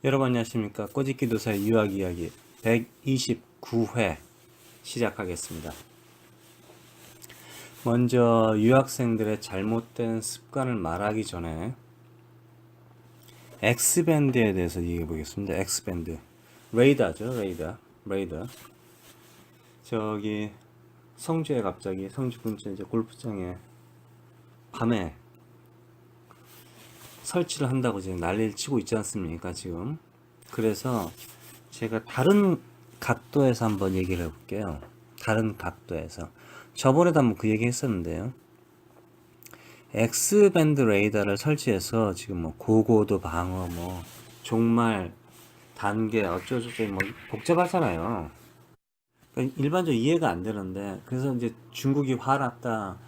여러분 안녕하십니까. 꼬집기도사의 유학이야기 129회 시작하겠습니다. 먼저 유학생들의 잘못된 습관을 말하기 전에 X밴드에 대해서 얘기해 보겠습니다. X밴드 레이더죠. 레이더. 저기 성주에 갑자기 성주 근처 이제 골프장에 밤에 설치를 한다고 지금 난리를 치고 있지 않습니까, 지금. 그래서 제가 다른 각도에서 한번 얘기를 해볼게요. 다른 각도에서. 저번에도 한번 그 얘기 했었는데요. X밴드 레이더를 설치해서 지금 뭐 고고도 방어, 뭐 종말, 단계, 어쩌고저쩌고 뭐 복잡하잖아요. 그러니까 일반적으로 이해가 안 되는데, 그래서 이제 중국이 화났다,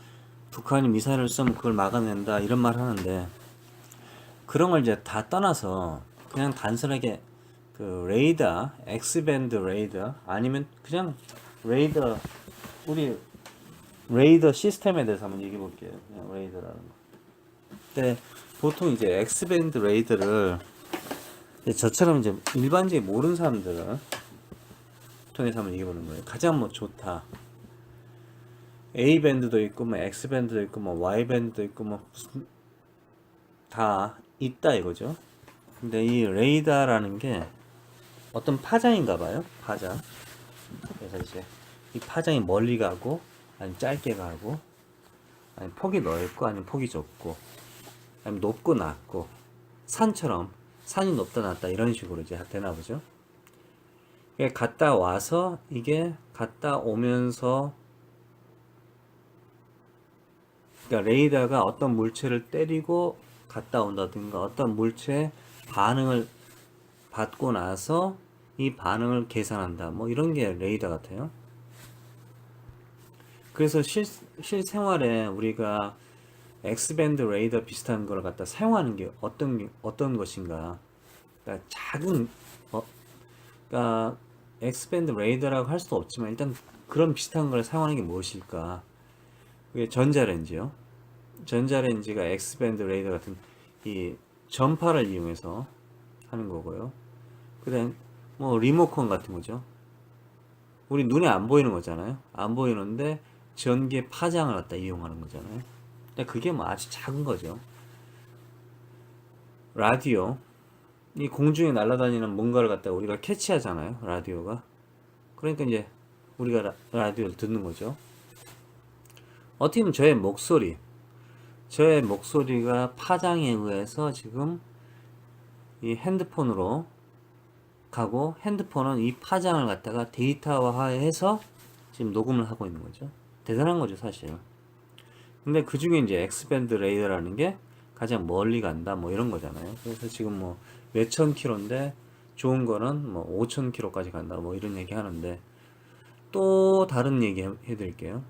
북한이 미사일을 쏘면 그걸 막아낸다, 이런 말 하는데, 그런 걸 이제 다 떠나서 그냥 단순하게 그 레이더, X밴드 레이더 아니면 그냥 레이더, 우리 레이더 시스템에 대해서 한번 얘기해 볼게요. 그냥 레이더라는 거. 근데 보통 이제 X밴드 레이더를 저처럼 이제 일반적인 모르는 사람들을 통해서 한번 얘기해 보는 거예요. 가장 뭐 좋다. A밴드도 있고 뭐 X밴드도 있고 뭐 Y밴드도 있고 뭐 무슨 다 있다 이거죠. 근데 이 레이더라는 게 어떤 파장인가 봐요. 파장. 그래서 이제 이 파장이 멀리 가고 아니면 짧게 가고 아니면 폭이 넓고 아니면 폭이 좁고 아니면 높고 낮고 산처럼 산이 높다 낮다 이런 식으로 이제 되나 보죠. 이게 갔다 와서 이게 갔다 오면서 그러니까 레이더가 어떤 물체를 때리고 갔다 온다든가 어떤 물체의 반응을 받고 나서 이 반응을 계산한다. 뭐 이런 게 레이더 같아요. 그래서 실생활에 우리가 X밴드 레이더 비슷한 걸 갖다 사용하는 게 어떤 것인가. 그러니까 작은, 그러니까 X밴드 레이더라고 할 수도 없지만 일단 그런 비슷한 걸 사용하는 게 무엇일까. 그게 전자레인지요. 전자레인지가 X밴드 레이더 같은 이 전파를 이용해서 하는 거고요. 그다음 뭐 리모컨 같은 거죠. 우리 눈에 안 보이는 거잖아요. 안 보이는데 전기의 파장을 갖다 이용하는 거잖아요. 근데 그게 뭐 아주 작은 거죠. 라디오. 이 공중에 날아다니는 뭔가를 갖다 우리가 캐치하잖아요. 라디오가. 그러니까 이제 우리가 라디오를 듣는 거죠. 어떻게 보면 저의 목소리가 파장에 의해서 지금 이 핸드폰으로 가고 핸드폰은 이 파장을 갖다가 데이터화해서 지금 녹음을 하고 있는 거죠. 대단한 거죠, 사실. 근데 그 중에 이제 X밴드 레이더라는 게 가장 멀리 간다, 뭐 이런 거잖아요. 그래서 지금 뭐 몇천 킬로인데 좋은 거는 뭐 5천 킬로까지 간다, 뭐 이런 얘기 하는데 또 다른 얘기 해드릴게요.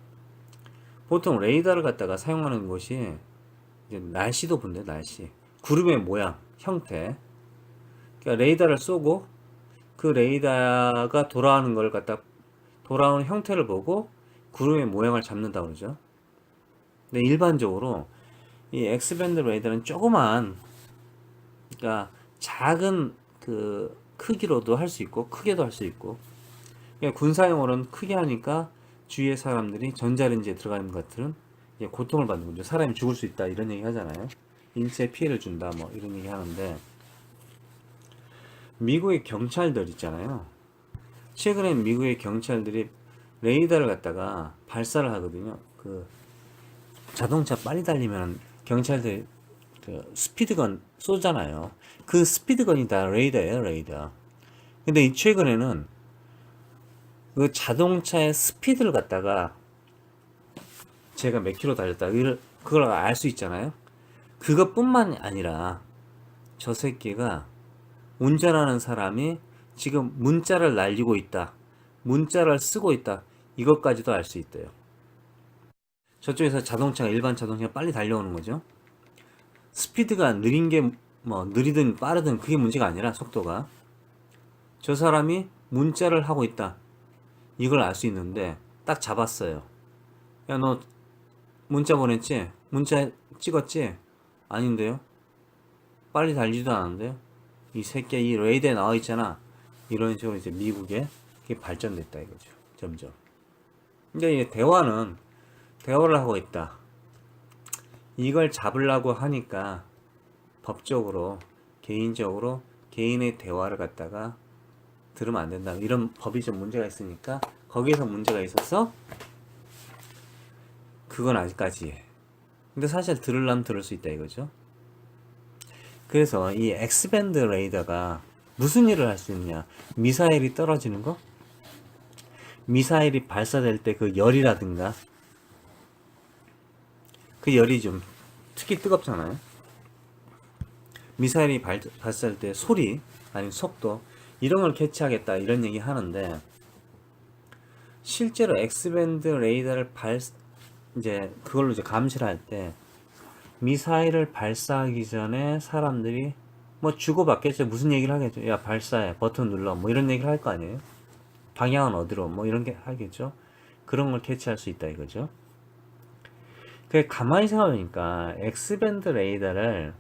보통 레이더를 갖다가 사용하는 곳이 이제 날씨도 본대, 날씨. 구름의 모양, 형태. 그러니까 레이더를 쏘고 그 레이더가 돌아오는 걸 갖다 돌아오는 형태를 보고 구름의 모양을 잡는다고 그러죠. 근데 일반적으로 이 X밴드 레이더는 조그만, 그러니까 작은 그 크기로도 할 수 있고 크게도 할 수 있고, 그러니까 군사용으로는 크게 하니까 주위의 사람들이 전자레인지에 들어가는 것들은 고통을 받는 거죠. 사람이 죽을 수 있다 이런 얘기 하잖아요. 인체에 피해를 준다 뭐 이런 얘기 하는데, 미국의 경찰들 있잖아요. 최근에 미국의 경찰들이 레이더를 갖다가 발사를 하거든요. 그 자동차 빨리 달리면 경찰들 그 스피드건 쏘잖아요. 그 스피드건이 다 레이더예요, 레이더. 근데 이 최근에는 그 자동차의 스피드를 갖다가 제가 몇 킬로 달렸다 그걸 알 수 있잖아요. 그것뿐만 아니라 저 새끼가 운전하는 사람이 지금 문자를 날리고 있다, 문자를 쓰고 있다, 이것까지도 알 수 있대요. 저쪽에서 자동차가 일반 자동차가 빨리 달려오는 거죠. 스피드가 느린 게 뭐 느리든 빠르든 그게 문제가 아니라 속도가, 저 사람이 문자를 하고 있다, 이걸 알 수 있는데 딱 잡았어요. 야, 너 문자 보냈지? 문자 찍었지? 아닌데요? 빨리 달리지도 않은데요? 이 새끼 이 레이더에 나와 있잖아. 이런 식으로 이제 미국에 이게 발전됐다 이거죠. 점점. 근데 이 대화를 하고 있다. 이걸 잡으려고 하니까 법적으로 개인적으로 개인의 대화를 갖다가 들으면 안 된다. 이런 법이 좀 문제가 있으니까 거기에서 문제가 있어서 그건 아직까지 해. 근데 사실 들으려면 들을 수 있다 이거죠. 그래서 이 X밴드 레이더가 무슨 일을 할 수 있냐? 미사일이 떨어지는 거? 미사일이 발사될 때 그 열이라든가 그 열이 좀 특히 뜨겁잖아요. 미사일이 발사할 때 소리 아니면 속도 이런 걸 캐치하겠다 이런 얘기 하는데 실제로 X밴드 레이더를 이제 그걸로 이제 감시를 할 때 미사일을 발사하기 전에 사람들이 뭐 주고받겠죠. 무슨 얘기를 하겠죠. 야 발사해 버튼 눌러 뭐 이런 얘기를 할 거 아니에요. 방향은 어디로 뭐 이런 게 하겠죠. 그런 걸 캐치할 수 있다 이거죠. 그 가만히 생각해보니까 X밴드 레이더를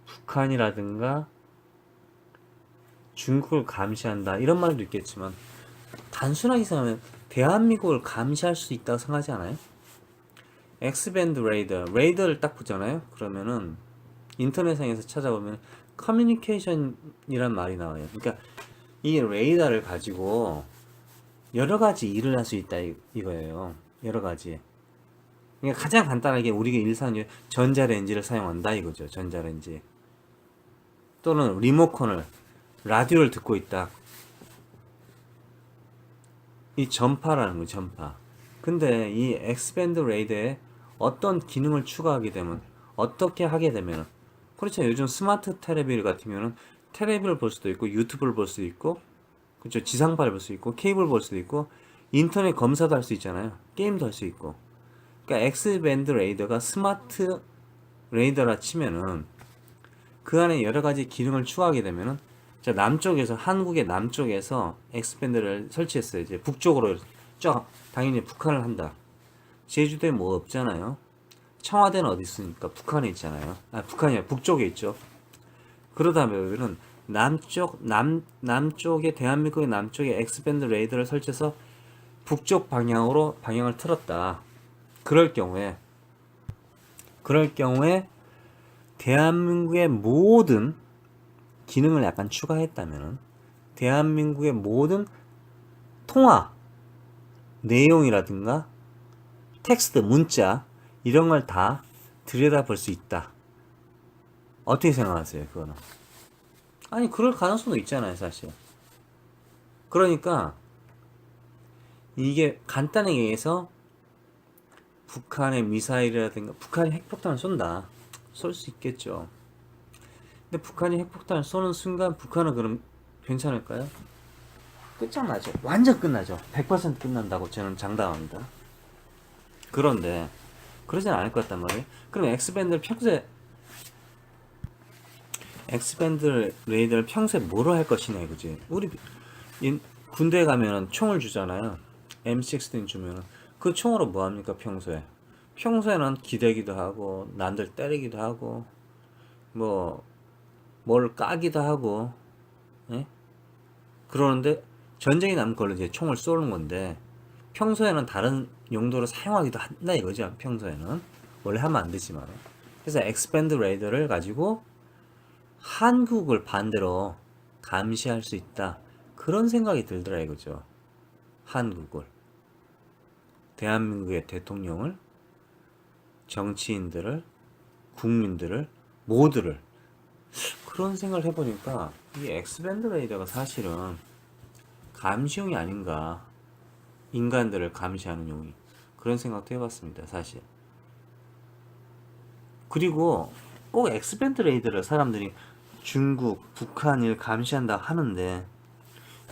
북한이라든가 중국을 감시한다 이런 말도 있겠지만 단순하게 생각하면 대한민국을 감시할 수 있다고 생각하지 않아요? X밴드 레이더를 딱 보잖아요. 그러면은 인터넷상에서 찾아보면 커뮤니케이션이란 말이 나와요. 그러니까 이 레이더를 가지고 여러 가지 일을 할 수 있다 이거예요. 여러 가지. 그러니까 가장 간단하게 우리가 일상적으로 전자레인지를 사용한다 이거죠. 전자레인지. 또는 리모컨을 라디오를 듣고 있다. 이 전파라는 거예요. 전파. 근데 이 X밴드 레이더에 어떤 기능을 추가하게 되면 어떻게 하게 되면 그렇죠. 요즘 스마트 테레비 같으면은 테레비를 볼 수도 있고 유튜브를 볼 수도 있고 그렇죠. 지상파를 볼 수 있고 케이블 볼 수도 있고 인터넷 검사도 할 수 있잖아요. 게임도 할 수 있고. 그러니까 X밴드 레이더가 스마트 레이더라 치면은 그 안에 여러 가지 기능을 추가하게 되면은 자 남쪽에서 한국의 남쪽에서 X밴드를 설치했어요. 이제 북쪽으로 쫙 당연히 북한을 한다. 제주도에 뭐 없잖아요. 청와대는 어디 있습니까? 북한에 있잖아요. 아 북한이 북쪽에 있죠. 그러다 보면은 남쪽에 대한민국의 남쪽에 X밴드 레이더를 설치해서 북쪽 방향으로 방향을 틀었다. 그럴 경우에 대한민국의 모든 기능을 약간 추가했다면 대한민국의 모든 통화 내용이라든가 텍스트 문자 이런 걸 다 들여다볼 수 있다. 어떻게 생각하세요? 그거는 아니 그럴 가능성도 있잖아요 사실. 그러니까 이게 간단하게 얘기해서 북한의 미사일이라든가 북한이 핵폭탄을 쏜다. 쏠 수 있겠죠. 근데 북한이 핵폭탄을 쏘는 순간 북한은 그럼 괜찮을까요? 끝장나죠. 완전 끝나죠. 100% 끝난다고 저는 장담합니다. 그런데 그러진 않을 것 같단 말이에요. 그럼 X밴드 레이더를 평소에 뭐로 할 것이냐 이거지. 우리 군대에 가면은 총을 주잖아요. M16 주면은 그 총으로 뭐 합니까 평소에? 평소에는 기대기도 하고 남들 때리기도 하고 뭐 뭘 까기도 하고 예? 그러는데 전쟁이 나면 그걸로 이제 총을 쏘는 건데 평소에는 다른 용도로 사용하기도 한다 이거죠. 평소에는 원래 하면 안 되지만 그래서 엑스밴드 레이더를 가지고 한국을 반대로 감시할 수 있다 그런 생각이 들더라 이거죠. 한국을 대한민국의 대통령을 정치인들을 국민들을 모두를 그런 생각을 해보니까 이 엑스밴드 레이더가 사실은 감시용이 아닌가 인간들을 감시하는 용이 그런 생각도 해봤습니다 사실. 그리고 꼭 엑스밴드 레이더를 사람들이 중국, 북한을 감시한다 하는데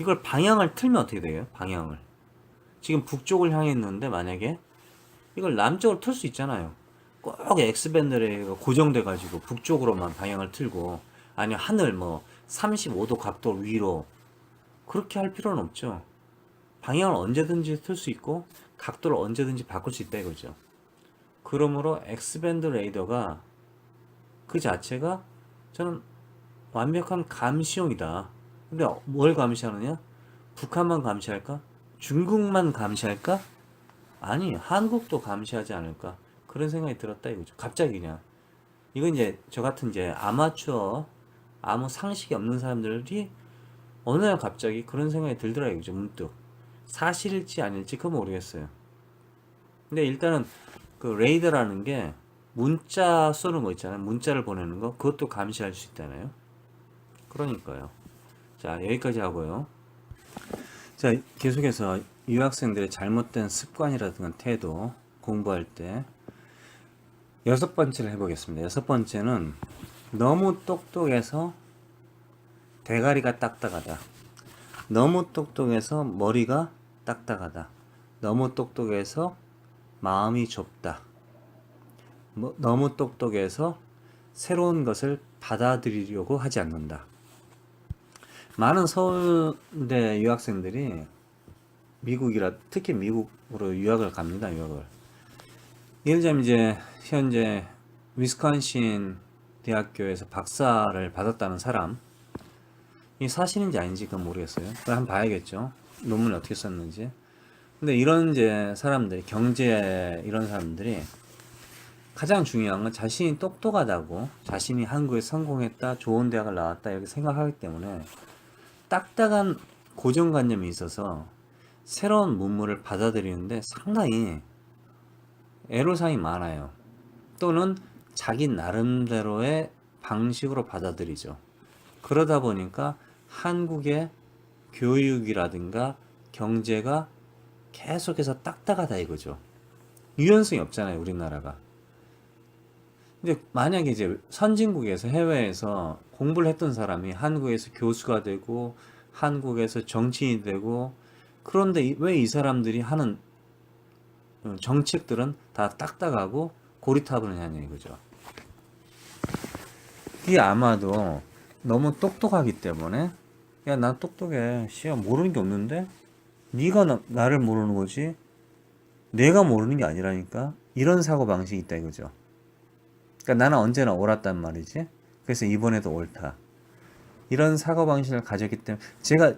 이걸 방향을 틀면 어떻게 돼요? 방향을 지금 북쪽을 향해 있는데 만약에 이걸 남쪽으로 틀 수 있잖아요. 꼭 X밴드가 고정돼 가지고 북쪽으로만 방향을 틀고 아니면 하늘 뭐 35도 각도 위로 그렇게 할 필요는 없죠. 방향을 언제든지 틀 수 있고 각도를 언제든지 바꿀 수 있다 이거죠. 그러므로 X밴드 레이더가 그 자체가 저는 완벽한 감시용이다. 근데 뭘 감시하느냐? 북한만 감시할까? 중국만 감시할까? 아니, 한국도 감시하지 않을까? 그런 생각이 들었다 이거죠. 갑자기 그냥. 이건 이제 저 같은 이제 아마추어, 아무 상식이 없는 사람들이 어느 날 갑자기 그런 생각이 들더라 이거죠. 문득. 사실일지 아닐지 그건 모르겠어요. 근데 일단은 그 레이더라는 게 문자 쏘는 거 있잖아요. 문자를 보내는 거. 그것도 감시할 수 있잖아요. 그러니까요. 자, 여기까지 하고요. 자, 계속해서 유학생들의 잘못된 습관이라든가 태도, 공부할 때 여섯 번째를 해보겠습니다. 여섯 번째는 너무 똑똑해서 대가리가 딱딱하다. 너무 똑똑해서 머리가 딱딱하다. 너무 똑똑해서 마음이 좁다. 너무 똑똑해서 새로운 것을 받아들이려고 하지 않는다. 많은 서울대 유학생들이 특히 미국으로 유학을 갑니다. 유학을. 예를 들자면 이제 현재 위스콘신 대학교에서 박사를 받았다는 사람, 이 사실인지 아닌지 그건 모르겠어요. 그걸 한번 봐야겠죠. 논문을 어떻게 썼는지. 근데 이런 이제 사람들이, 경제 이런 사람들이 가장 중요한 건 자신이 똑똑하다고, 자신이 한국에 성공했다, 좋은 대학을 나왔다 이렇게 생각하기 때문에 딱딱한 고정관념이 있어서 새로운 문물을 받아들이는데 상당히 애로사항이 많아요. 또는 자기 나름대로의 방식으로 받아들이죠. 그러다 보니까 한국의 교육이라든가 경제가 계속해서 딱딱하다 이거죠. 유연성이 없잖아요, 우리나라가. 근데 만약에 이제 선진국에서 해외에서 공부를 했던 사람이 한국에서 교수가 되고 한국에서 정치인이 되고, 그런데 왜 이 사람들이 하는 정책들은 다 딱딱하고 고리타분하냐 이거죠. 이게 아마도 너무 똑똑하기 때문에, 야, 난 똑똑해. 시험 모르는 게 없는데 네가 나를 모르는 거지 내가 모르는 게 아니라니까. 이런 사고방식이 있다 이거죠. 그러니까 나는 언제나 옳았단 말이지. 그래서 이번에도 옳다. 이런 사고방식을 가졌기 때문에 제가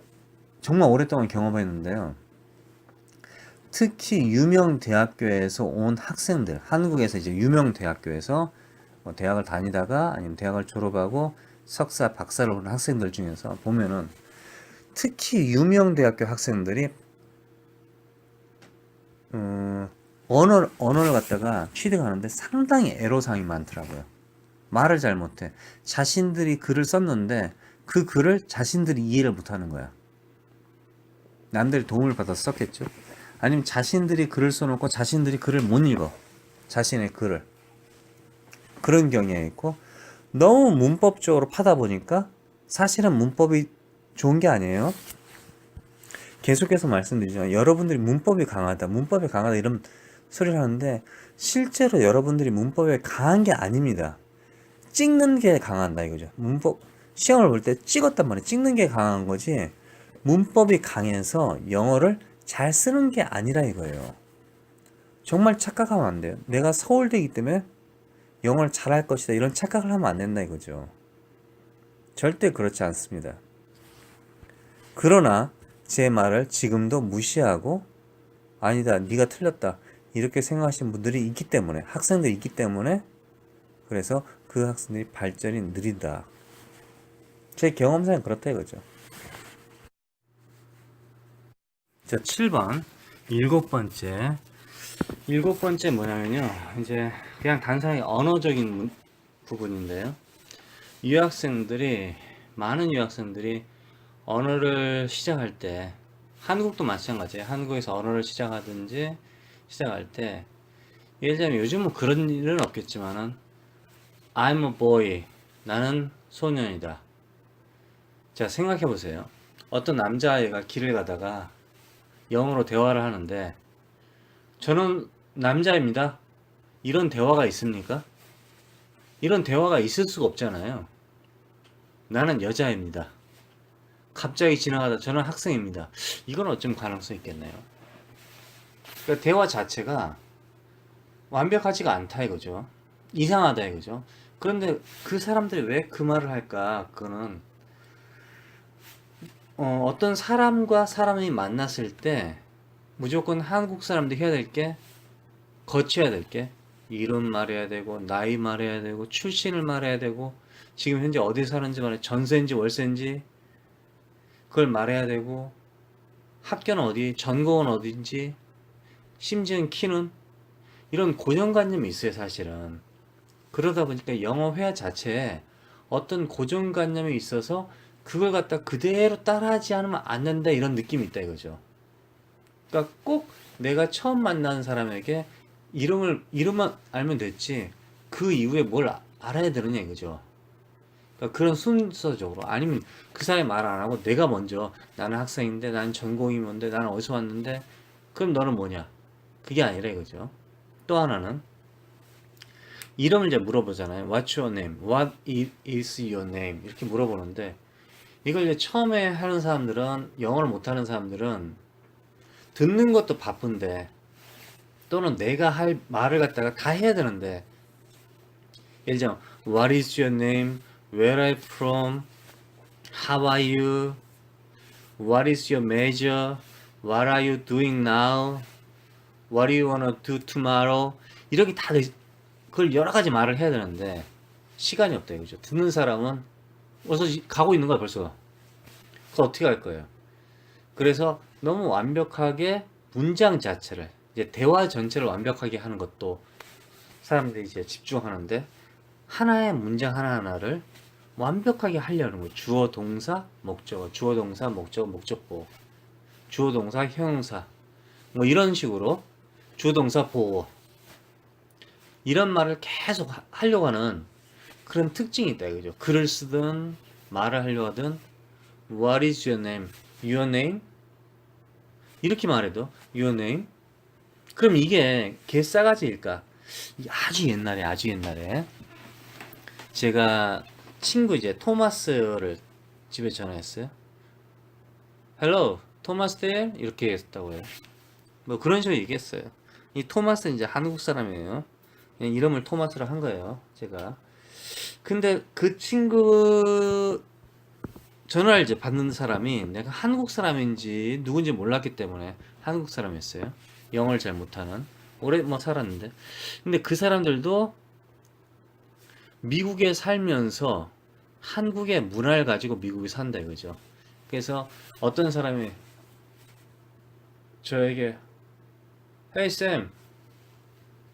정말 오랫동안 경험했는데요. 특히 유명 대학교에서 온 학생들, 한국에서 이제 유명 대학교에서 뭐 대학을 다니다가 아니면 대학을 졸업하고 석사, 박사를 오는 학생들 중에서 보면은 특히 유명 대학교 학생들이 언어를 갖다가 취득하는데 상당히 애로사항이 많더라고요. 말을 잘 못해. 자신들이 글을 썼는데 그 글을 자신들이 이해를 못하는 거야. 남들이 도움을 받아서 썼겠죠. 아니면 자신들이 글을 써놓고 자신들이 글을 못 읽어. 자신의 글을. 그런 경향이 있고, 너무 문법적으로 파다 보니까 사실은 문법이 좋은 게 아니에요. 계속해서 말씀드리지만 여러분들이 문법이 강하다 이런 소리를 하는데 실제로 여러분들이 문법에 강한 게 아닙니다. 찍는 게 강한다 이거죠. 문법 시험을 볼 때 찍었단 말이에요. 찍는 게 강한 거지 문법이 강해서 영어를 잘 쓰는 게 아니라 이거예요. 정말 착각하면 안 돼요. 내가 서울대이기 때문에 영어를 잘할 것이다 이런 착각을 하면 안 된다 이거죠. 절대 그렇지 않습니다. 그러나 제 말을 지금도 무시하고 아니다, 네가 틀렸다 이렇게 생각하시는 분들이 있기 때문에, 학생들이 있기 때문에, 그래서 그 학생들이 발전이 느리다. 제 경험상은 그렇다 이거죠. 자, 7번 일곱 번째 뭐냐면요, 이제 그냥 단순하게 언어적인 부분인데요. 많은 유학생들이 언어를 시작할 때, 한국도 마찬가지예요. 한국에서 언어를 시작할 때 예를 들면 요즘은 그런 일은 없겠지만은 I'm a boy, 나는 소년이다. 자, 생각해 보세요. 어떤 남자아이가 길을 가다가 영어로 대화를 하는데 저는 남자입니다, 이런 대화가 있습니까? 이런 대화가 있을 수가 없잖아요. 나는 여자입니다, 갑자기 지나가다 저는 학생입니다. 이건 어쩜 가능성이 있겠네요. 그러니까 대화 자체가 완벽하지가 않다 이거죠. 이상하다 이거죠. 그런데 그 사람들이 왜 그 말을 할까? 그거는 어떤 사람과 사람이 만났을 때 무조건 한국 사람들이 해야 될 게, 거쳐야 될 게, 이름 말해야 되고 나이 말해야 되고 출신을 말해야 되고 지금 현재 어디 사는지 말해, 전세인지 월세인지 그걸 말해야 되고, 학교는 어디, 전공은 어딘지, 심지어 키는, 이런 고정관념이 있어요 사실은. 그러다 보니까 영어 회화 자체에 어떤 고정관념이 있어서 그걸 갖다 그대로 따라하지 않으면 안 된다, 이런 느낌이 있다 이거죠. 그러니까 꼭 내가 처음 만나는 사람에게 이름만 알면 됐지 그 이후에 뭘 알아야 되느냐 이거죠. 그러니까 그런 순서적으로, 아니면 그 사람이 말 안 하고 내가 먼저 나는 학생인데, 나는 전공이 뭔데, 나는 어디서 왔는데, 그럼 너는 뭐냐, 그게 아니라 이거죠. 또 하나는 이름을 이제 물어보잖아요. What's your name? What is your name? 이렇게 물어보는데, 이걸 이제 처음에 하는 사람들은, 영어를 못하는 사람들은 듣는 것도 바쁜데, 또는 내가 할 말을 갖다가 다 해야 되는데, 예를 들면 What is your name? Where are you from? How are you? What is your major? What are you doing now? What do you wanna do tomorrow? 이렇게 다 그걸 여러 가지 말을 해야 되는데 시간이 없다 이거죠. 듣는 사람은 어서 가고 있는 거야 벌써. 그거 어떻게 할 거예요? 그래서 너무 완벽하게 문장 자체를, 이제 대화 전체를 완벽하게 하는 것도 사람들이 이제 집중하는데, 하나의 문장 하나하나를 완벽하게 하려는 거예요. 주어, 동사, 목적어, 주어, 동사, 목적어, 목적보, 주어, 동사, 형용사, 뭐 이런 식으로 주어, 동사, 보어, 이런 말을 계속 하려고 하는 그런 특징이 있다 이거죠. 글을 쓰든 말을 하려고 하든, What is your name? Your name? 이렇게 말해도 Your name? 그럼 이게 개싸가지일까? 아주 옛날에 제가 친구 이제 토마스를 집에 전화했어요. Hello, 토마스 데일? 이렇게 했다고 해요. 뭐 그런 식으로 얘기했어요. 이 토마스는 이제 한국 사람이에요. 그냥 이름을 토마스로 한 거예요, 제가. 근데 그 친구 전화를 이제 받는 사람이 내가 한국 사람인지 누군지 몰랐기 때문에 한국 사람이었어요. 영어를 잘 못하는. 오래 뭐 살았는데. 근데 그 사람들도 미국에 살면서 한국의 문화를 가지고 미국에 산다 이거죠. 그래서 어떤 사람이 저에게 Hey Sam,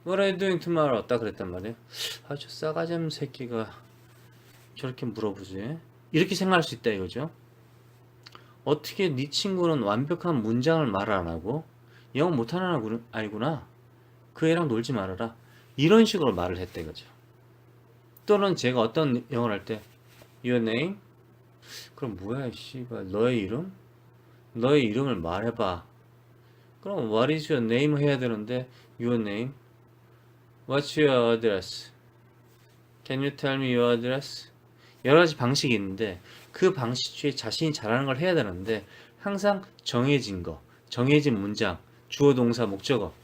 what are you doing tomorrow? 딱 그랬단 말이에요. 아, 저 싸가지 없는 새끼가 저렇게 물어보지? 이렇게 생각할 수 있다 이거죠. 어떻게 네 친구는 완벽한 문장을 말 안 하고 영어 못하는 아이구나. 그 애랑 놀지 말아라. 이런 식으로 말을 했다 이거죠. 또는 제가 어떤 영어를 할 때 Your name? 그럼 뭐야 씨발, 너의 이름? 너의 이름을 말해봐. 그럼 What is your name 해야 되는데 Your name? What's your address? Can you tell me your address? 여러 가지 방식이 있는데 그 방식 중에 자신이 잘하는 걸 해야 되는데, 항상 정해진 거, 정해진 문장, 주어, 동사, 목적어,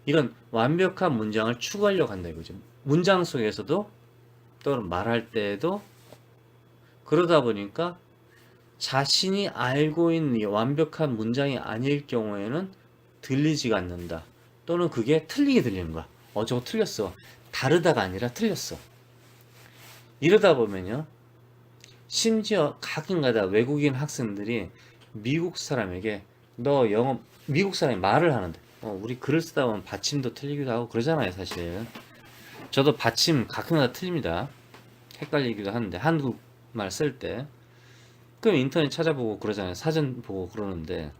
이런 완벽한 문장을 추구하려고 한다 이거죠. 문장 속에서도 또는 말할 때에도. 그러다 보니까 자신이 알고 있는 이 완벽한 문장이 아닐 경우에는 들리지가 않는다. 또는 그게 틀리게 들리는 거야. 저거 틀렸어. 다르다가 아니라 틀렸어. 이러다 보면요, 심지어 가끔가다 외국인 학생들이 미국 사람에게 너 영어, 미국 사람이 말을 하는데 우리 글을 쓰다 보면 받침도 틀리기도 하고 그러잖아요 사실. 저도 받침 가끔가다 틀립니다. 헷갈리기도 하는데 한국말 쓸 때. 그럼 인터넷 찾아보고 그러잖아요. 사전 보고 그러는데,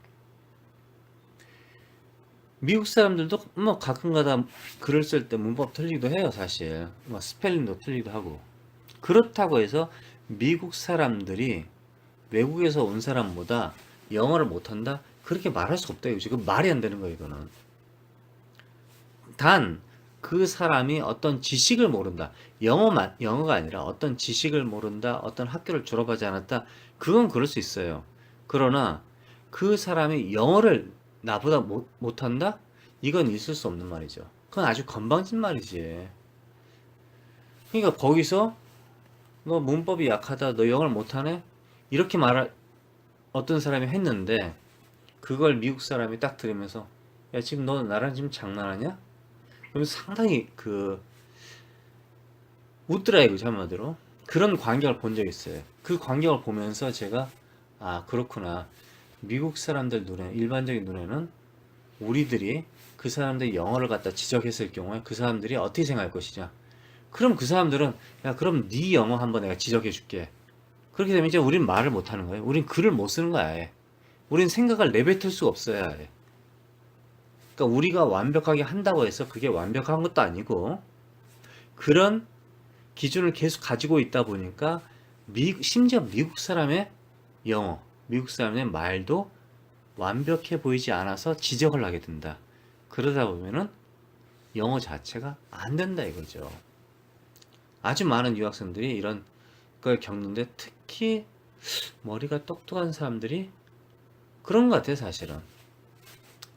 미국 사람들도 뭐 가끔가다 글을 쓸 때 문법 틀리기도 해요 사실. 뭐 스펠링도 틀리기도 하고. 그렇다고 해서 미국 사람들이 외국에서 온 사람보다 영어를 못한다? 그렇게 말할 수 없다 이거지. 그 말이 안 되는 거예요 이거는. 단 그 사람이 어떤 지식을 모른다, 영어가 아니라 어떤 지식을 모른다, 어떤 학교를 졸업하지 않았다, 그건 그럴 수 있어요. 그러나 그 사람이 영어를 나보다 못한다? 이건 있을 수 없는 말이죠. 그건 아주 건방진 말이지. 그러니까 거기서 너 문법이 약하다, 너 영어를 못하네? 이렇게 말할 어떤 사람이 했는데 그걸 미국 사람이 딱 들으면서 야 지금 너 나랑 지금 장난하냐? 그러면서 상당히 웃더라 이거죠 한마디로. 그런 광경을 본 적이 있어요. 그 광경을 보면서 제가 아 그렇구나. 미국 사람들 눈에 일반적인 눈에는 우리들이 그 사람들이 영어를 갖다 지적했을 경우에 그 사람들이 어떻게 생각할 것이냐. 그럼 그 사람들은 야 그럼 네 영어 한번 내가 지적해 줄게. 그렇게 되면 이제 우린 말을 못 하는 거예요. 우린 글을 못 쓰는 거야 아예. 우린 생각을 내뱉을 수가 없어요 아예. 그러니까 우리가 완벽하게 한다고 해서 그게 완벽한 것도 아니고 그런 기준을 계속 가지고 있다 보니까 심지어 미국 사람의 영어, 미국 사람의 말도 완벽해 보이지 않아서 지적을 하게 된다. 그러다 보면은 영어 자체가 안 된다 이거죠. 아주 많은 유학생들이 이런 걸 겪는데 특히 머리가 똑똑한 사람들이 그런 것 같아요, 사실은.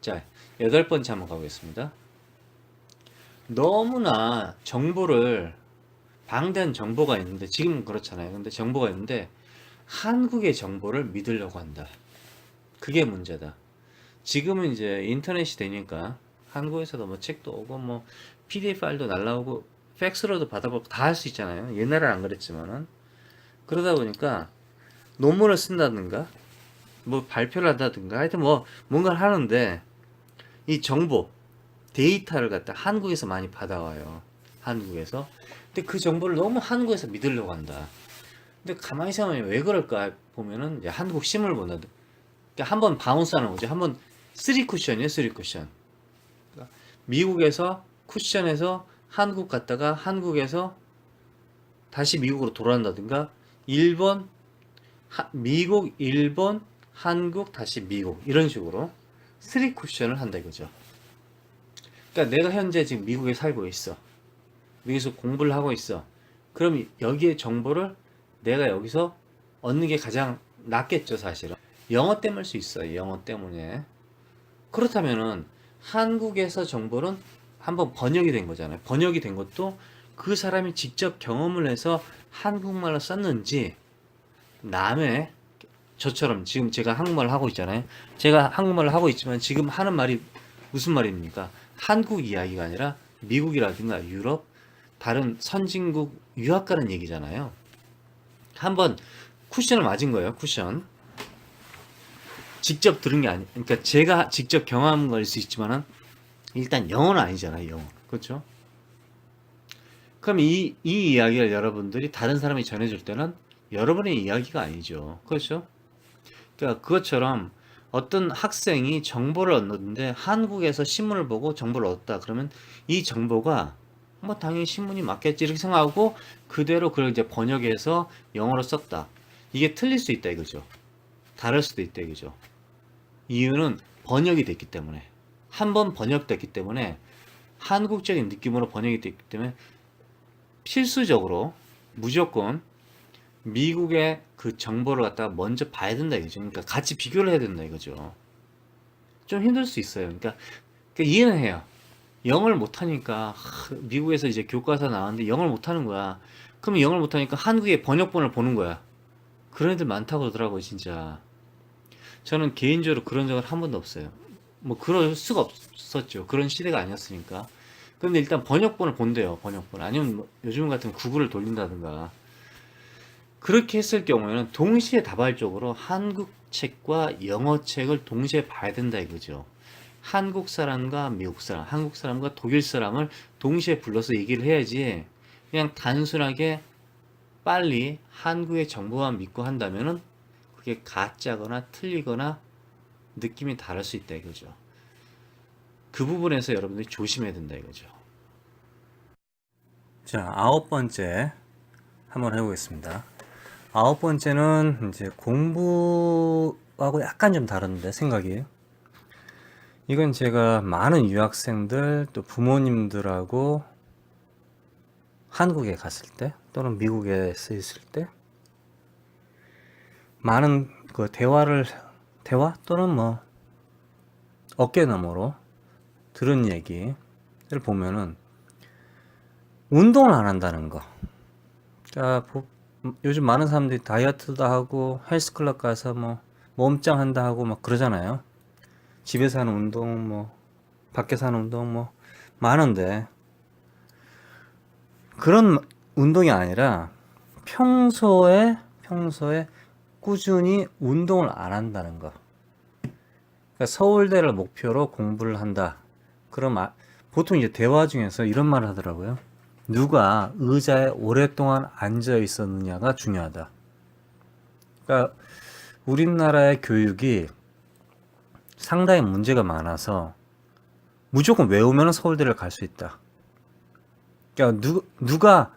자, 8번째 한번 가보겠습니다. 너무나 정보를 방대한 정보가 있는데 지금은 그렇잖아요. 근데 정보가 있는데 한국의 정보를 믿으려고 한다. 그게 문제다. 지금은 이제 인터넷이 되니까 한국에서도 뭐 책도 오고 뭐 PDF 파일도 날라오고 팩스로도 받아보고 다 할 수 있잖아요. 옛날엔 안 그랬지만은 그러다 보니까 논문을 쓴다든가 뭐 발표를 한다든가 하여튼 뭐 뭔가를 하는데 이 정보 데이터를 갖다 한국에서 많이 받아와요. 한국에서. 근데 그 정보를 너무 한국에서 믿으려고 한다. 근데 가만히 생각하면 왜 그럴까 보면은 이제 한국 신문을 본다. 그러니까 한번 바운스 하는 거죠. 한번 3쿠션이에요, 3쿠션. 그러니까 미국에서 쿠션에서 한국 갔다가 한국에서 다시 미국으로 돌아간다든가 일본, 미국, 일본, 한국, 다시 미국 이런 식으로 3쿠션을 한다 이거죠. 그러니까 내가 현재 지금 미국에 살고 있어. 미국에서 공부를 하고 있어. 그럼 여기에 정보를 내가 여기서 얻는 게 가장 낫겠죠, 사실은. 영어 때문일 수 있어요. 영어 때문에. 그렇다면은 한국에서 정보는 한번 번역이 된 거잖아요. 번역이 된 것도 그 사람이 직접 경험을 해서 한국말로 썼는지 남의 저처럼 지금 제가 한국말을 하고 있잖아요. 제가 한국말을 하고 있지만 지금 하는 말이 무슨 말입니까? 한국 이야기가 아니라 미국이라든가 유럽 다른 선진국 유학 가는 얘기잖아요. 한번 쿠션을 맞은 거예요. 쿠션. 직접 들은 게 아니, 그러니까 제가 직접 경험한 걸 수 있지만은 일단 영어는 아니잖아요. 영어. 그렇죠? 그럼 이 이야기를 여러분들이 다른 사람이 전해줄 때는 여러분의 이야기가 아니죠. 그렇죠? 그러니까 그것처럼 어떤 학생이 정보를 얻는데 한국에서 신문을 보고 정보를 얻었다. 그러면 이 정보가 뭐 당연히 신문이 맞겠지 이렇게 생각하고 그대로 그걸 이제 번역해서 영어로 썼다. 이게 틀릴 수 있다 이거죠. 다를 수도 있다 이거죠. 이유는 번역이 됐기 때문에 한 번 번역됐기 때문에 한국적인 느낌으로 번역이 됐기 때문에 필수적으로 무조건 미국의 그 정보를 갖다가 먼저 봐야 된다 이거죠. 그러니까 같이 비교를 해야 된다 이거죠. 좀 힘들 수 있어요. 그러니까 이해는 해요. 영어를 못하니까 미국에서 이제 교과서 나왔는데 영어를 못하는 거야. 그러면 영어를 못하니까 한국의 번역본을 보는 거야. 그런 애들 많다고 그러더라고요, 진짜. 저는 개인적으로 그런 적은 한 번도 없어요. 뭐 그럴 수가 없었죠. 그런 시대가 아니었으니까. 근데 일단 번역본을 본대요, 번역본. 아니면 뭐 요즘 같은 구글을 돌린다든가. 그렇게 했을 경우에는 동시에 다발적으로 한국 책과 영어 책을 동시에 봐야 된다 이거죠. 한국 사람과 미국 사람, 한국 사람과 독일 사람을 동시에 불러서 얘기를 해야지 그냥 단순하게 빨리 한국의 정보만 믿고 한다면은 그게 가짜거나 틀리거나 느낌이 다를 수 있다 이거죠. 그 부분에서 여러분들이 조심해야 된다 이거죠. 자, 9번째 한번 해보겠습니다. 9번째는 이제 공부하고 약간 좀 다른데 생각이. 이건 제가 많은 유학생들 또 부모님들하고 한국에 갔을 때 또는 미국에 있을 때 많은 그 대화 또는 뭐 어깨너머로 들은 얘기를 보면은 운동을 안 한다는 거. 자, 요즘 많은 사람들이 다이어트도 하고 헬스클럽 가서 뭐 몸짱 한다 하고 막 그러잖아요. 집에서 하는 운동, 뭐 밖에서 하는 운동 뭐 많은데, 그런 운동이 아니라 평소에 꾸준히 운동을 안 한다는 거. 그러니까 서울대를 목표로 공부를 한다. 그럼 보통 이제 대화 중에서 이런 말을 하더라고요. 누가 의자에 오랫동안 앉아 있었느냐가 중요하다. 그러니까 우리나라의 교육이 상당히 문제가 많아서 무조건 외우면 서울대를 갈 수 있다. 그러니까 누가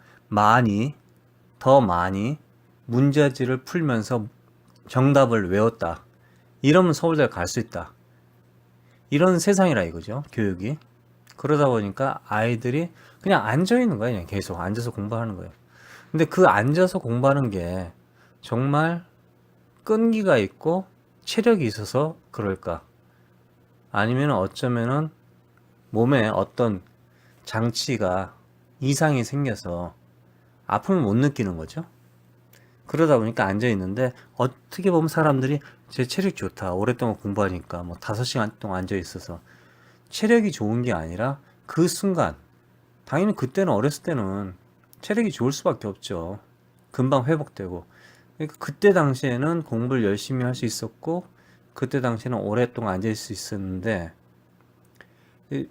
더 많이 문제지를 풀면서 정답을 외웠다. 이러면 서울대를 갈 수 있다. 이런 세상이라 이거죠, 교육이. 그러다 보니까 아이들이 그냥 앉아 있는 거예요. 그냥 계속 앉아서 공부하는 거예요. 근데 그 앉아서 공부하는 게 정말 끈기가 있고 체력이 있어서 그럴까? 아니면 어쩌면은 몸에 어떤 장치가 이상이 생겨서 아픔을 못 느끼는 거죠. 그러다 보니까 앉아 있는데, 어떻게 보면 사람들이 제 체력 좋다, 오랫동안 공부하니까 뭐 5시간 동안 앉아 있어서 체력이 좋은 게 아니라 그 순간, 당연히 그때는 어렸을 때는 체력이 좋을 수밖에 없죠. 금방 회복되고. 그러니까 그때 당시에는 공부를 열심히 할 수 있었고, 그때 당시에는 오랫동안 앉아 있을 수 있었는데,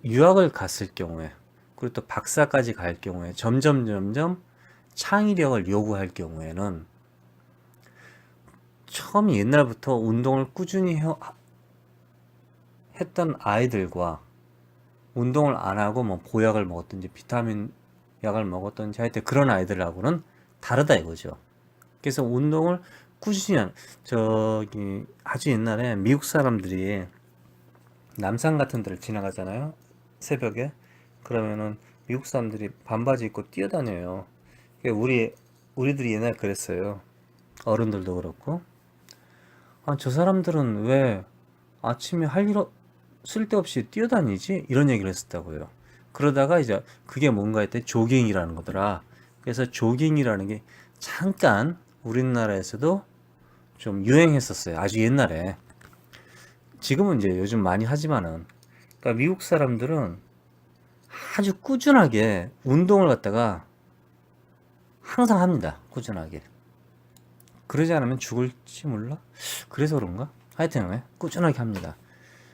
유학을 갔을 경우에, 그리고 또 박사까지 갈 경우에 점점 창의력을 요구할 경우에는, 처음 옛날부터 운동을 꾸준히 했던 아이들과 운동을 안 하고 뭐 보약을 먹었든지 비타민 약을 먹었든지 하여튼 그런 아이들하고는 다르다 이거죠. 그래서 운동을 꾸준히 저기 아주 옛날에 미국 사람들이 남산 같은 데를 지나가잖아요, 새벽에. 그러면은 미국 사람들이 반바지 입고 뛰어다녀요. 우리들이 옛날에 그랬어요. 어른들도 그렇고. 저 사람들은 왜 아침에 할 일 쓸데없이 뛰어다니지? 이런 얘기를 했었다고요. 그러다가 이제 그게 뭔가 했더니 조깅이라는 거더라. 그래서 조깅이라는 게 잠깐 우리나라에서도 좀 유행했었어요. 아주 옛날에. 지금은 이제 요즘 많이 하지만은. 그러니까 미국 사람들은 아주 꾸준하게 운동을 갖다가 항상 합니다. 꾸준하게. 그러지 않으면 죽을지 몰라? 그래서 그런가? 하여튼 꾸준하게 합니다.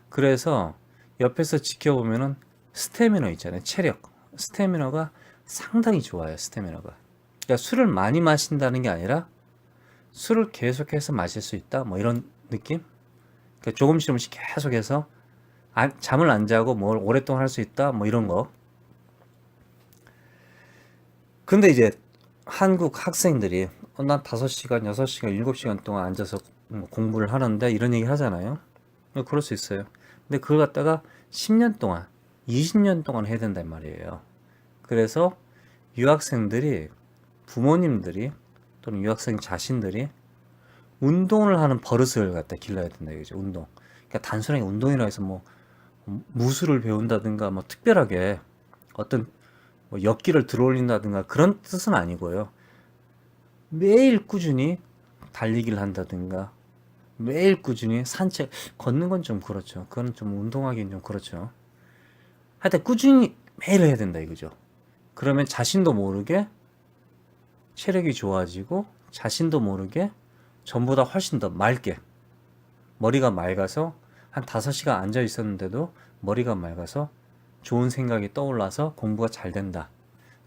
그래서 옆에서 지켜보면은 스태미너 있잖아요. 체력. 스태미너가 상당히 좋아요. 스태미너가. 그러니까 술을 많이 마신다는 게 아니라 술을 계속해서 마실 수 있다. 뭐 이런 느낌? 그러니까 조금씩 계속해서 잠을 안 자고 뭘 오랫동안 할 수 있다. 뭐 이런 거. 근데 이제 한국 학생들이 난 5시간, 6시간, 7시간 동안 앉아서 공부를 하는데 이런 얘기 하잖아요. 그럴 수 있어요. 근데 그걸 갖다가 10년 동안, 20년 동안 해야 된단 말이에요. 그래서 유학생들이, 부모님들이 또는 유학생 자신들이 운동을 하는 버릇을 갖다 길러야 된다 이거죠. 운동. 그러니까 단순하게 운동이라 해서 뭐 무술을 배운다든가 뭐 특별하게 어떤 뭐 역기를 들어올린다든가 그런 뜻은 아니고요. 매일 꾸준히 달리기를 한다든가 매일 꾸준히 산책, 걷는 건 좀 그렇죠. 그건 좀 운동하기는 좀 그렇죠. 하여튼 꾸준히 매일 해야 된다 이거죠. 그러면 자신도 모르게 체력이 좋아지고 자신도 모르게 전보다 훨씬 더 맑게, 머리가 맑아서 한 5시간 앉아 있었는데도 머리가 맑아서 좋은 생각이 떠올라서 공부가 잘 된다.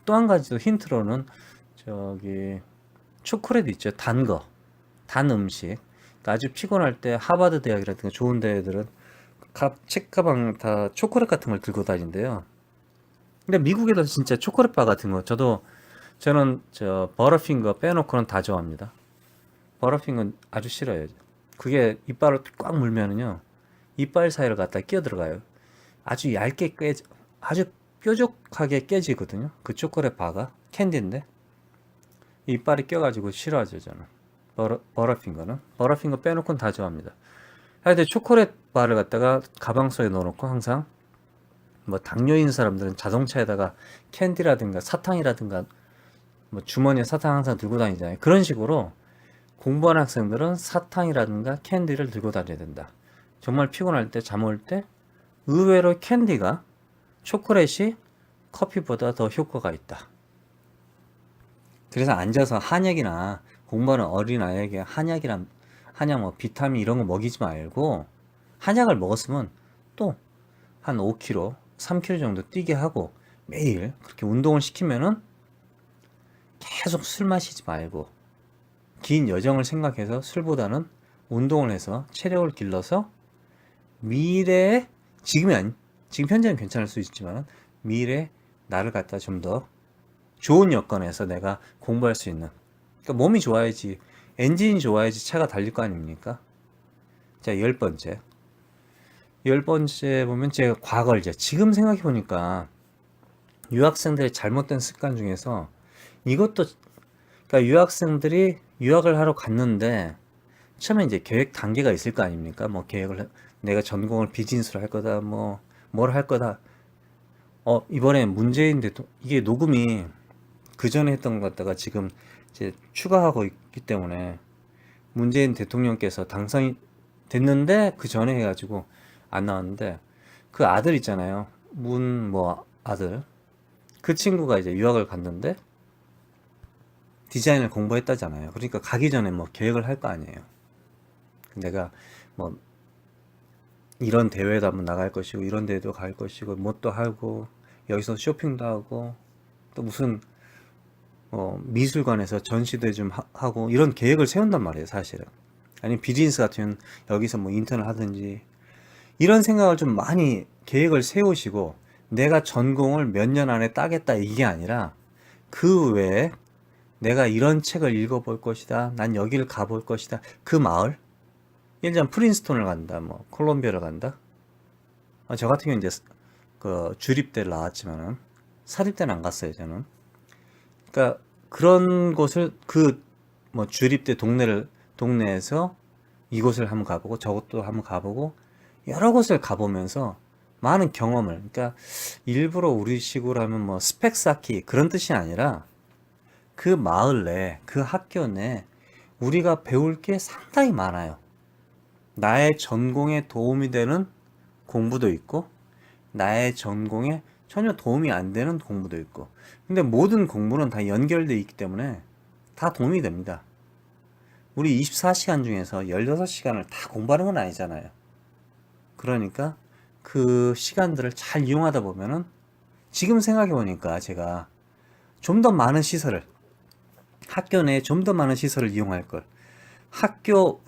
또 한 가지도 힌트로는 저기 초콜릿 있죠. 단 거, 단 음식. 아주 피곤할 때 하버드 대학이라든가 좋은 대회들은 책가방 다 초콜릿 같은 걸 들고 다닌대요. 근데 미국에도 진짜 초콜릿 바 같은 거, 저는 저 버터핑거 빼놓고는 다 좋아합니다. 버터핑거는 아주 싫어요. 그게 이빨을 꽉 물면은요, 이빨 사이를 갖다 끼어 들어가요. 아주 얇게 아주 뾰족하게 깨지거든요. 그 초콜릿 바가 캔디인데 이빨이 껴가지고 싫어하죠 저는. 버터핑거 빼놓고는 다 좋아합니다. 하여튼 초콜릿 바를 갖다가 가방 속에 넣어놓고 항상 뭐 당뇨 있는 사람들은 자동차에다가 캔디라든가 사탕이라든가 뭐 주머니에 사탕 항상 들고 다니잖아요. 그런 식으로 공부하는 학생들은 사탕이라든가 캔디를 들고 다녀야 된다. 정말 피곤할 때, 잠 올 때 의외로 캔디가 초콜릿이 커피보다 더 효과가 있다. 그래서 앉아서 한약이나 공부하는 어린아이에게 한약 뭐 비타민 이런 거 먹이지 말고 한약을 먹었으면 또 한 5kg, 3kg 정도 뛰게 하고 매일 그렇게 운동을 시키면은 계속 술 마시지 말고 긴 여정을 생각해서 술보다는 운동을 해서 체력을 길러서 미래에 지금 현재는 괜찮을 수 있지만 미래에 나를 갖다 좀 더 좋은 여건에서 내가 공부할 수 있는, 그러니까 몸이 좋아야지, 엔진이 좋아야지 차가 달릴 거 아닙니까? 자, 열 번째 보면 제가 과거를 이제 지금 생각해 보니까 유학생들의 잘못된 습관 중에서 이것도, 그러니까 유학생들이 유학을 하러 갔는데 처음에 이제 계획 단계가 있을 거 아닙니까? 뭐 내가 전공을 비즈니스로 할 거다, 뭐 뭘 할 거다. 이번에 문재인 대통령, 이게 녹음이 그 전에 했던 것 같다가 지금 이제 추가하고 있기 때문에 문재인 대통령께서 당선이 됐는데 그 전에 해가지고 안 나왔는데, 그 아들 있잖아요. 아들. 그 친구가 이제 유학을 갔는데 디자인을 공부했다잖아요. 그러니까 가기 전에 뭐 계획을 할 거 아니에요. 내가 뭐 이런 대회도 한번 나갈 것이고 이런 데도 갈 것이고 뭣도 하고 여기서 쇼핑도 하고 또 무슨 미술관에서 전시도 좀 하고 이런 계획을 세운단 말이에요, 사실은. 아니 비즈니스 같으면 여기서 뭐 인턴을 하든지 이런 생각을 좀 많이 계획을 세우시고, 내가 전공을 몇 년 안에 따겠다 이게 아니라 그 외에 내가 이런 책을 읽어볼 것이다, 난 여기를 가볼 것이다, 그 마을, 예를 들면 프린스톤을 간다, 뭐 콜롬비아를 간다. 저 같은 경우는 이제 그 주립대를 나왔지만은 사립대는 안 갔어요, 저는. 그러니까 그런 곳을 뭐 주립대 동네에서 이곳을 한번 가보고 저것도 한번 가보고 여러 곳을 가보면서 많은 경험을, 그러니까 일부러 우리식으로 하면 뭐 스펙 쌓기 그런 뜻이 아니라 그 마을 내, 그 학교 내 우리가 배울 게 상당히 많아요. 나의 전공에 도움이 되는 공부도 있고 나의 전공에 전혀 도움이 안 되는 공부도 있고, 근데 모든 공부는 다 연결되어 있기 때문에 다 도움이 됩니다. 우리 24시간 중에서 16시간을 다 공부하는 건 아니잖아요. 그러니까 그 시간들을 잘 이용하다 보면은, 지금 생각해 보니까 제가 좀 더 많은 시설을, 학교 내에 좀 더 많은 시설을 이용할 걸, 학교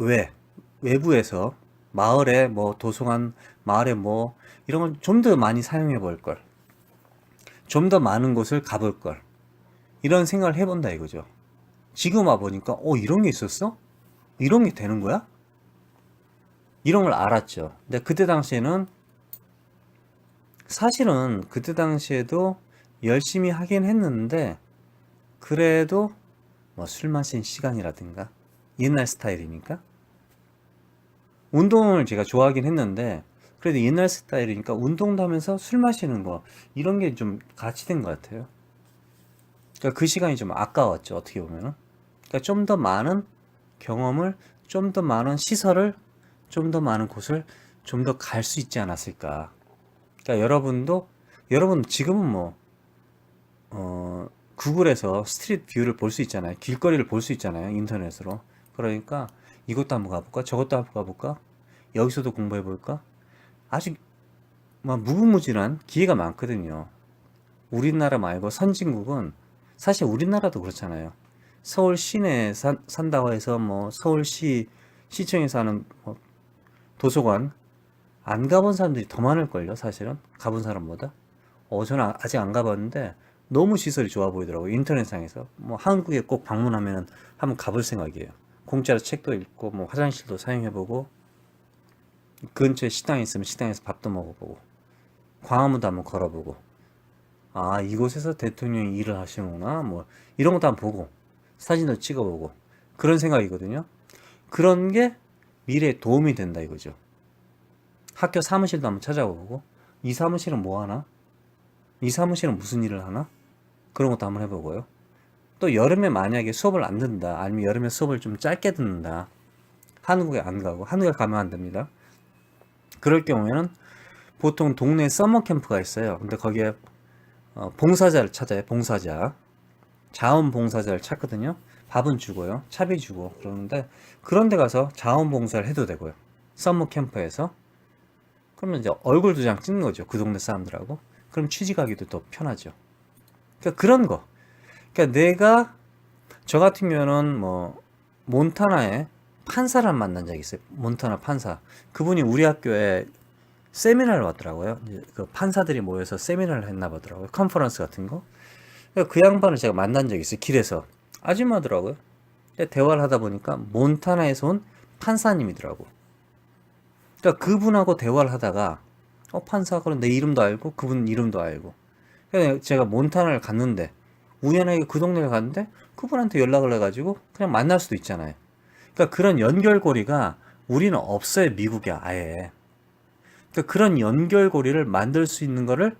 외부에서 마을에 뭐 도서관, 마을에 뭐 이런 걸 좀 더 많이 사용해 볼 걸, 좀 더 많은 곳을 가볼 걸, 이런 생각을 해본다 이거죠. 지금 와보니까 이런 게 있었어? 이런 게 되는 거야? 이런 걸 알았죠. 근데 사실은 그때 당시에도 열심히 하긴 했는데 그래도 뭐 술 마신 시간이라든가 옛날 스타일이니까 운동을 제가 좋아하긴 했는데, 그래도 옛날 스타일이니까 운동도 하면서 술 마시는 거 이런 게 좀 같이 된 것 같아요. 그러니까 그 시간이 좀 아까웠죠, 어떻게 보면은. 그러니까 좀 더 많은 경험을, 좀 더 많은 시설을, 좀 더 많은 곳을 좀 더 갈 수 있지 않았을까. 그러니까 여러분 지금은 뭐 구글에서 스트리트 뷰를 볼 수 있잖아요. 길거리를 볼 수 있잖아요, 인터넷으로. 그러니까 이것도 한번 가볼까, 저것도 한번 가볼까, 여기서도 공부해 볼까. 아직 뭐 무궁무진한 기회가 많거든요. 우리나라 말고 선진국은, 사실 우리나라도 그렇잖아요. 서울 시내에 산다고 해서 뭐 시청에서 하는 뭐 도서관 안 가본 사람들이 더 많을걸요, 사실은. 가본 사람보다. 저는 아직 안 가봤는데 너무 시설이 좋아 보이더라고요, 인터넷상에서. 뭐 한국에 꼭 방문하면 한번 가볼 생각이에요. 공짜로 책도 읽고 뭐 화장실도 사용해보고 근처에 식당이 있으면 식당에서 밥도 먹어보고 광화문도 한번 걸어보고, 이곳에서 대통령이 일을 하시는구나, 뭐 이런 것도 한번 보고 사진도 찍어보고 그런 생각이거든요. 그런 게 미래에 도움이 된다 이거죠. 학교 사무실도 한번 찾아보고 이 사무실은 뭐 하나? 이 사무실은 무슨 일을 하나? 그런 것도 한번 해보고요. 또 여름에 만약에 수업을 안 듣는다, 아니면 여름에 수업을 좀 짧게 듣는다, 한국에 안 가고, 한국에 가면 안 됩니다. 그럴 경우에는 보통 동네에 서머 캠프가 있어요. 근데 거기에 봉사자를 찾아요. 봉사자. 자원봉사자를 찾거든요. 밥은 주고요. 차비 주고 그러는데, 그런 데 가서 자원봉사를 해도 되고요. 서머 캠프에서. 그러면 이제 얼굴 2장 찍는 거죠. 그 동네 사람들하고. 그럼 취직하기도 더 편하죠. 그러니까 그런 거. 그러니까 내가, 저 같은 경우는 뭐 몬타나에 판사를 만난 적이 있어요. 몬타나 판사. 그분이 우리 학교에 세미나를 왔더라고요. 이제 그 판사들이 모여서 세미나를 했나 보더라고요. 컨퍼런스 같은 거. 그 양반을 제가 만난 적이 있어요. 길에서. 아줌마더라고요. 대화를 하다 보니까 몬타나에서 온 판사님이더라고. 그러니까 그분하고 대화를 하다가 판사, 그럼 내 이름도 알고 그분 이름도 알고. 그래서 제가 몬타나를 갔는데, 우연하게 그 동네를 갔는데 그분한테 연락을 해가지고 그냥 만날 수도 있잖아요. 그러니까 그런 연결고리가 우리는 없어요. 미국에 아예. 그러니까 그런 연결고리를 만들 수 있는 거를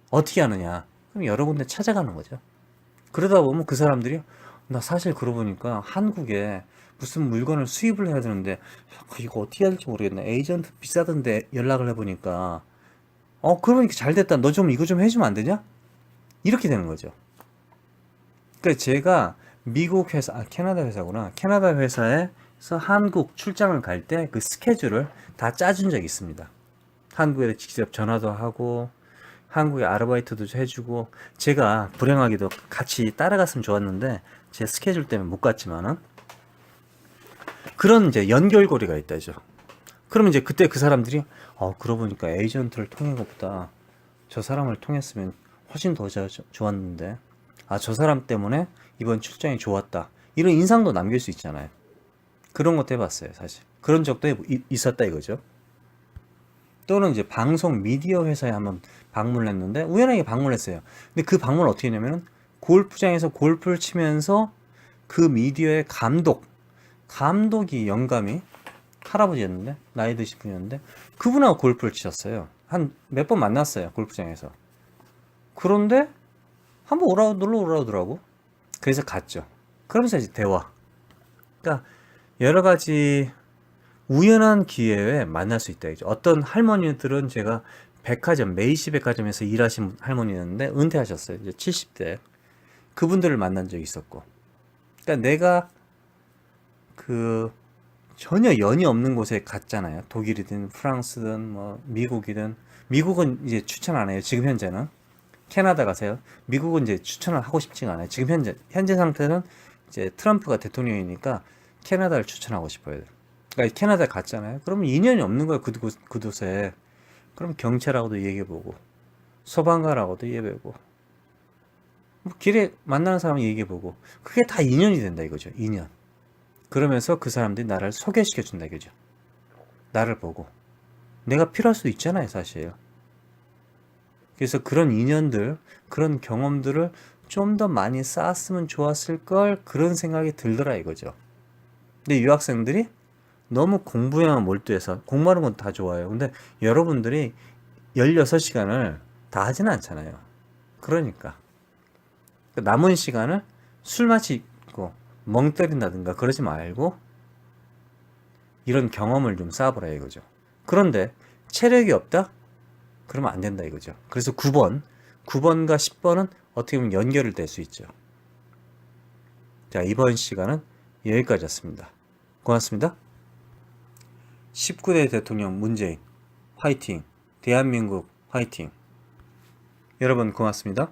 어떻게 하느냐? 그럼 여러 군데 찾아가는 거죠. 그러다 보면 그 사람들이, 나 사실 그러고 보니까 한국에 무슨 물건을 수입을 해야 되는데 이거 어떻게 해야 될지 모르겠네. 에이전트 비싸던데 연락을 해보니까 그러니까 잘 됐다. 너 좀 이거 좀 해주면 안 되냐? 이렇게 되는 거죠. 그러니까 제가 미국 회사, 캐나다 회사구나. 캐나다 회사에서 한국 출장을 갈 때 그 스케줄을 다 짜준 적이 있습니다. 한국에 직접 전화도 하고 한국에 아르바이트도 해주고, 제가 불행하게도 같이 따라갔으면 좋았는데 제 스케줄 때문에 못 갔지만은, 그런 이제 연결고리가 있다죠. 그러면 이제 그때 그 사람들이 그러고 보니까 에이전트를 통한 것보다 저 사람을 통했으면 훨씬 더 좋았는데, 저 사람 때문에 이번 출장이 좋았다, 이런 인상도 남길 수 있잖아요. 그런 것도 해봤어요. 사실 그런 적도 있었다 이거죠. 또는 이제 방송 미디어 회사에 한번 방문을 했는데, 우연하게 방문했어요. 근데 그 방문을 어떻게 했냐면은, 골프장에서 골프를 치면서 그 미디어의 감독이 영감이 할아버지였는데, 나이 드신 분이었는데, 그분하고 골프를 치셨어요. 한 몇 번 만났어요, 골프장에서. 그런데 한번 놀러 오라더라고. 그래서 갔죠. 그러면서 이제 대화. 그러니까 여러 가지 우연한 기회에 만날 수 있다 이죠. 어떤 할머니들은, 제가 메이시 백화점에서 일하신 할머니였는데 은퇴하셨어요. 이제 70대. 그분들을 만난 적이 있었고. 그러니까 내가 그 전혀 연이 없는 곳에 갔잖아요. 독일이든 프랑스든 뭐 미국이든. 미국은 이제 추천 안 해요. 지금 현재는. 캐나다 가세요. 미국은 이제 추천을 하고 싶지가 않아요. 지금 현재 상태는 이제 트럼프가 대통령이니까 캐나다를 추천하고 싶어요. 그러니까 캐나다 갔잖아요. 그러면 인연이 없는 거예요. 그 곳에. 그럼 경찰하고도 얘기해보고, 소방관하고도 얘기해보고, 뭐 길에 만나는 사람 얘기해보고, 그게 다 인연이 된다 이거죠. 인연. 그러면서 그 사람들이 나를 소개시켜준다 이거죠. 나를 보고. 내가 필요할 수도 있잖아요, 사실. 그래서 그런 인연들, 그런 경험들을 좀 더 많이 쌓았으면 좋았을 걸, 그런 생각이 들더라 이거죠. 근데 유학생들이 너무 공부에만 몰두해서, 공부하는 건 다 좋아요. 근데 여러분들이 16시간을 다 하지는 않잖아요. 그러니까 남은 시간을 술 마시고 멍 때린다든가 그러지 말고 이런 경험을 좀 쌓아보라 이거죠. 그런데 체력이 없다? 그러면 안 된다 이거죠. 그래서 9번과 10번은 어떻게 보면 연결을 될 수 있죠. 자, 이번 시간은 여기까지였습니다. 고맙습니다. 19대 대통령 문재인 화이팅! 대한민국 화이팅! 여러분 고맙습니다.